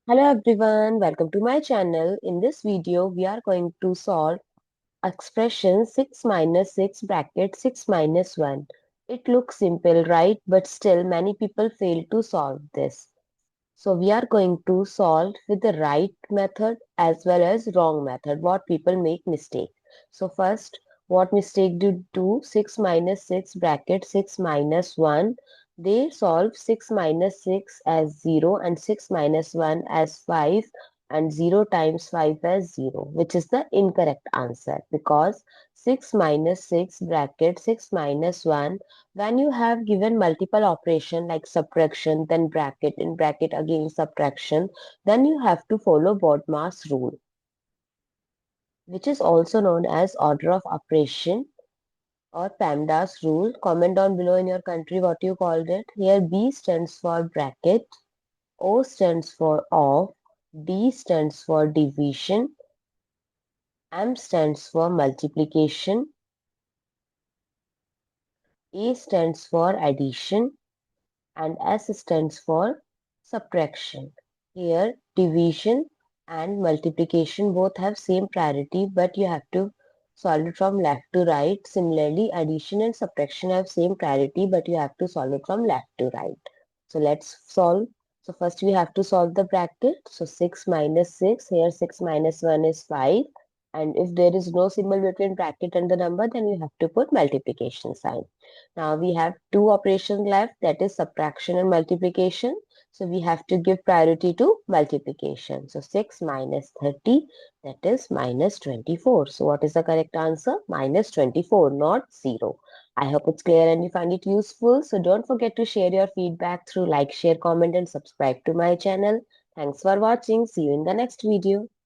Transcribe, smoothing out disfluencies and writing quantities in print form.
Hello everyone, welcome to my channel. In this video, we are going to solve expression 6 minus 6 bracket 6 minus 1. It looks simple, right? But still many people fail to solve this. So we are going to solve with the right method as well as wrong method, what people make mistake. So first, what mistake do 6 minus 6 bracket 6 minus 1? They solve 6 minus 6 as 0 and 6 minus 1 as 5 and 0 times 5 as 0, which is the incorrect answer because 6 minus 6 bracket 6 minus 1, when you have given multiple operation like subtraction, then bracket, in bracket again subtraction, then you have to follow BODMAS rule, which is also known as order of operation or PEMDAS rule. Comment down below in your country what you called it. Here B stands for bracket, O stands for off, D stands for division, M stands for multiplication, A stands for addition, and S stands for subtraction. Here, division and multiplication both have same priority, but you have to solve it from left to right. Similarly, addition and subtraction have same priority, but you have to solve it from left to right. So let's solve. So first we have to solve the bracket. So 6 minus 6, here 6 minus 1 is 5. And if there is no symbol between bracket and the number, then we have to put multiplication sign. Now we have two operations left, that is subtraction and multiplication. So we have to give priority to multiplication. So 6 minus 30, that is minus 24. So what is the correct answer? Minus 24, not 0. I hope it's clear and you find it useful. So don't forget to share your feedback through like, share, comment and subscribe to my channel. Thanks for watching. See you in the next video.